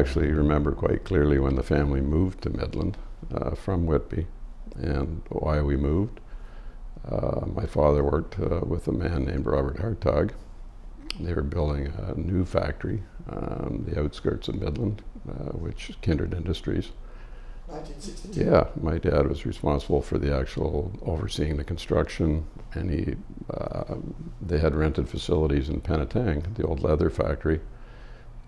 actually remember quite clearly when the family moved to Midland from Whitby and why we moved. My father worked with a man named Robert Hartog. They were building a new factory on the outskirts of Midland, which is Kindred Industries. 1962? Yeah, my dad was responsible for the actual overseeing the construction, and they had rented facilities in Penetang, the old leather factory,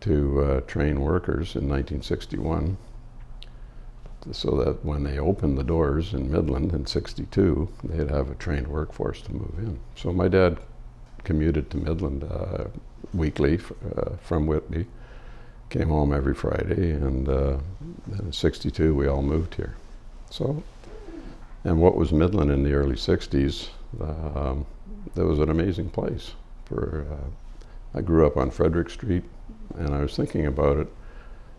to train workers in 1961, so that when they opened the doors in Midland in 62, they'd have a trained workforce to move in. So my dad commuted to Midland weekly from Whitby, came home every Friday, and then in 62 we all moved here. So, and what was Midland in the early 60s, that was an amazing place. I grew up on Frederick Street, and I was thinking about it.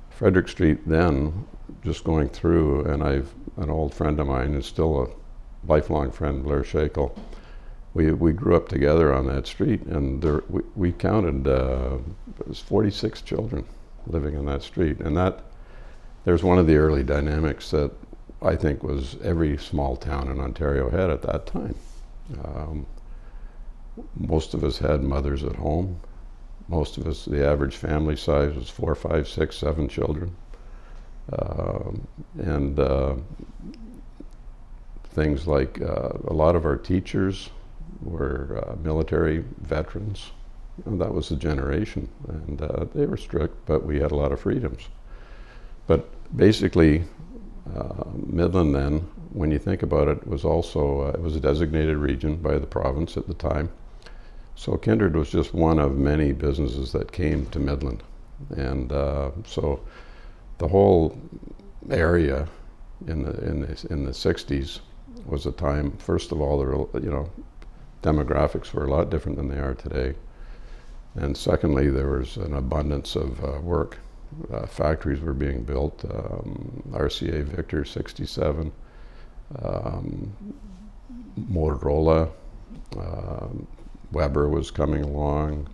Frederick Street then, just going through, and an old friend of mine is still a lifelong friend, Blair Shakel. We grew up together on that street, and we counted, it was 46 children living on that street. And there's one of the early dynamics that I think was every small town in Ontario had at that time. Most of us had mothers at home. Most of us, the average family size was 4, 5, 6, 7 children. And things like a lot of our teachers were military veterans. And that was the generation. And they were strict, but we had a lot of freedoms. But basically, Midland then, when you think about it, was also, it was a designated region by the province at the time. So Kindred was just one of many businesses that came to Midland. And so the whole area in the 60s was a time, first of all, demographics were a lot different than they are today. And secondly, there was an abundance of work. Factories were being built, RCA Victor 67, Motorola, Weber was coming along,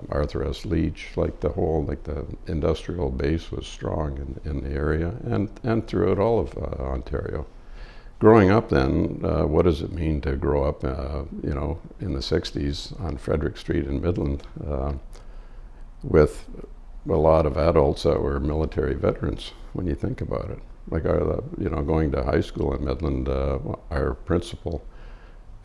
Arthur S. Leach, the industrial base was strong in the area and throughout all of Ontario. Growing up then, what does it mean to grow up, in the 60s on Frederick Street in Midland with a lot of adults that were military veterans, when you think about it. Like, going to high school in Midland, our principal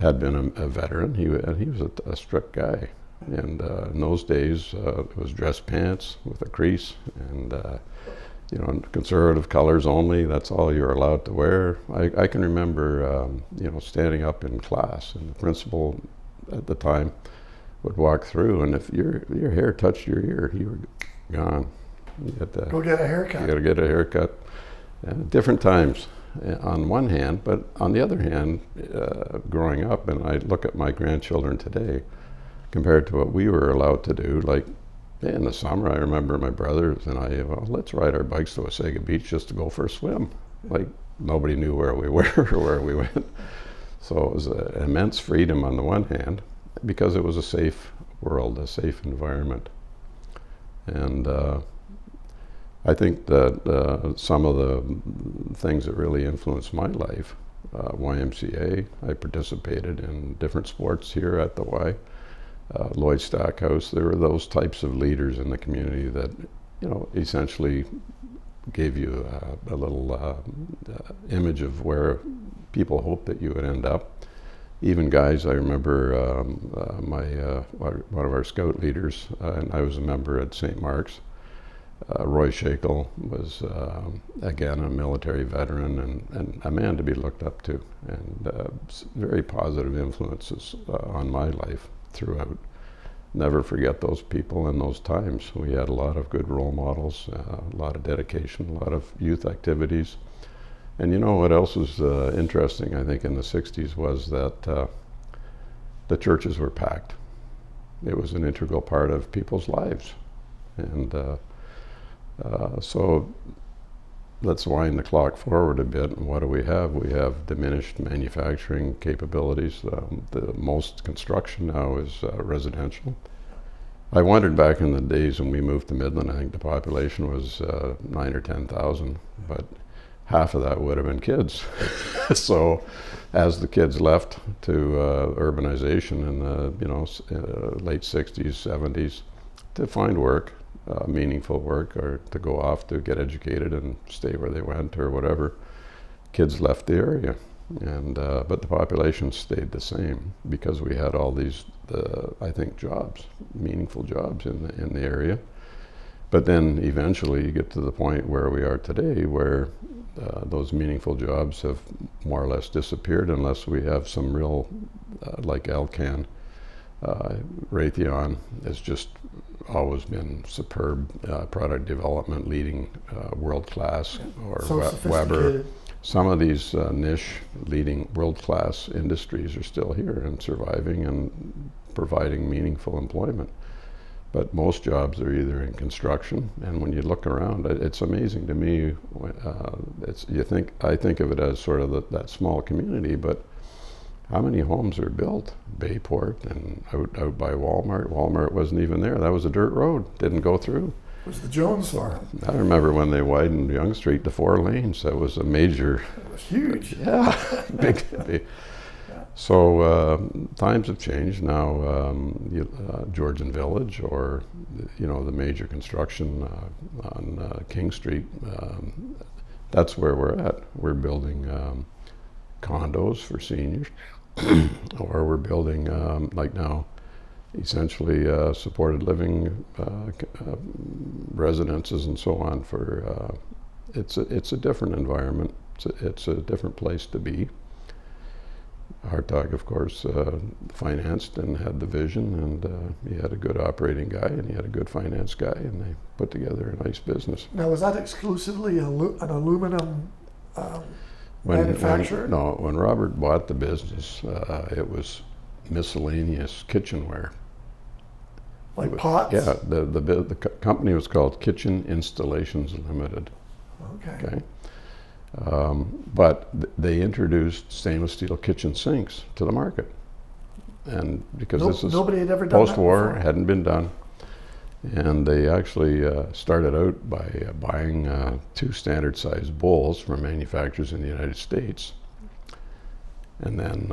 had been a veteran. He was a strict guy. And in those days, it was dress pants with a crease and conservative colors only. That's all you're allowed to wear. I can remember, standing up in class, and the principal at the time would walk through, and if your hair touched your ear, you were gone. You had to go get a haircut. You got to get a haircut. Different times, on one hand, but on the other hand, growing up, and I look at my grandchildren today, compared to what we were allowed to do, like. In the summer, I remember my brothers and I, let's ride our bikes to Wasaga Beach just to go for a swim. Like, nobody knew where we were or where we went. So it was an immense freedom on the one hand, because it was a safe world, a safe environment. And I think that some of the things that really influenced my life, YMCA, I participated in different sports here at the Y. Lloyd Stackhouse, there were those types of leaders in the community that, essentially gave you a little image of where people hoped that you would end up. Even guys, I remember one of our scout leaders, and I was a member at St. Mark's, Roy Shakel was, again, a military veteran and a man to be looked up to, and very positive influences on my life throughout. Never forget those people and those times. We had a lot of good role models, a lot of dedication, a lot of youth activities. And what else was interesting, I think, in the 60s was that the churches were packed. It was an integral part of people's lives. And so let's wind the clock forward a bit. And what do we have? We have diminished manufacturing capabilities. The most construction now is residential. I wondered back in the days when we moved to Midland, I think the population was 9 or 10,000, but half of that would have been kids. So as the kids left to urbanization in the late 60s, 70s to find work, meaningful work, or to go off to get educated and stay where they went or whatever, kids left the area. And but the population stayed the same because we had all these, I think, jobs, meaningful jobs in the area. But then eventually you get to the point where we are today, where those meaningful jobs have more or less disappeared unless we have some real, like Alcan, Raytheon has just always been superb product development, leading world class, or So Weber. Some of these niche leading world-class industries are still here and surviving and providing meaningful employment. But most jobs are either in construction, and when you look around, it's amazing to me. I think of it as sort of that small community, but how many homes are built? Bayport and out by Walmart. Walmart wasn't even there. That was a dirt road. Didn't go through. It was the Jones farm. I remember when they widened Yonge Street to 4 lanes. That was a major. It was huge. Yeah, big. So times have changed now. Georgian Village, or the major construction on King Street. That's where we're at. We're building condos for seniors, or we're building like now, essentially supported living residences and so on. For it's a different environment. It's a different place to be. Hartog, of course, financed and had the vision, and he had a good operating guy and he had a good finance guy, and they put together a nice business. Now, was that exclusively an aluminum manufacturer? When Robert bought the business, it was miscellaneous kitchenware. Like pots? Yeah, the company was called Kitchen Installations Limited. Okay. But they introduced stainless steel kitchen sinks to the market, and because this is nobody had ever done post-war, that hadn't been done, and they actually started out by buying 2 standard-sized bowls from manufacturers in the United States, and then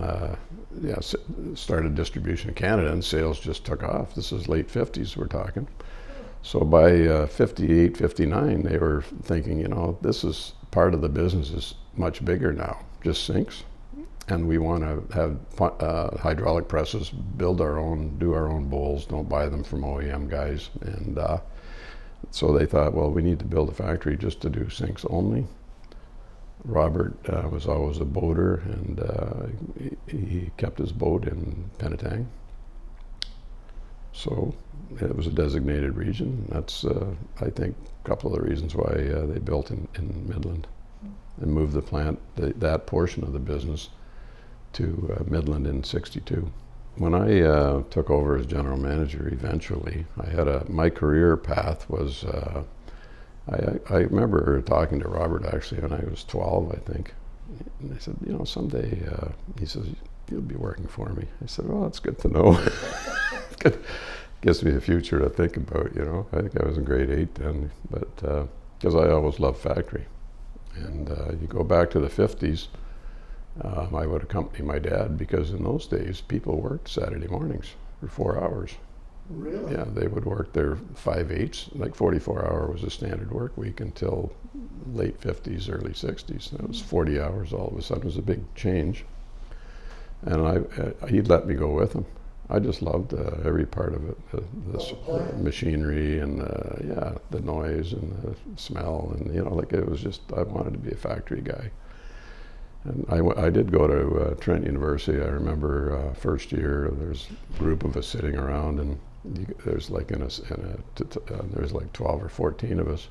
started distribution in Canada, and sales just took off. This is late 50s we're talking. So by 58, 59, they were thinking, this is part of the business is much bigger now, just sinks. And we want to have hydraulic presses, build our own, do our own bowls, don't buy them from OEM guys. And so they thought, well, we need to build a factory just to do sinks only. Robert was always a boater, and he kept his boat in Penetang. So it was a designated region. That's, I think, a couple of the reasons why they built in Midland and moved the plant, that portion of the business, to Midland in '62. When I took over as general manager, eventually, I had my career path was, I remember talking to Robert actually when I was 12, I think. And I said, someday, he says, you'll be working for me. I said, well, that's good to know. Gives me a future to think about, I think I was in grade 8 then, but because I always loved factory. And you go back to the 50s, I would accompany my dad, because in those days people worked Saturday mornings for 4 hours. Really? Yeah, they would work their 5/8, like 44-hour was a standard work week until late 50s, early 60s. It was 40 hours all of a sudden. It was a big change. And he'd let me go with him. I just loved every part of it, the machinery and the noise and the smell, and it was just, I wanted to be a factory guy. And I did go to Trent University. I remember first year there's a group of us sitting around, and there's like there's like 12 or 14 of us.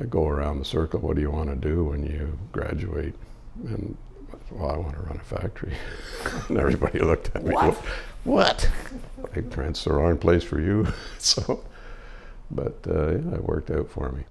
I go around the circle. What do you want to do when you graduate? And well, I want to run a factory. And everybody looked at me. What? Like, Trent's the wrong place for you. So, but it worked out for me.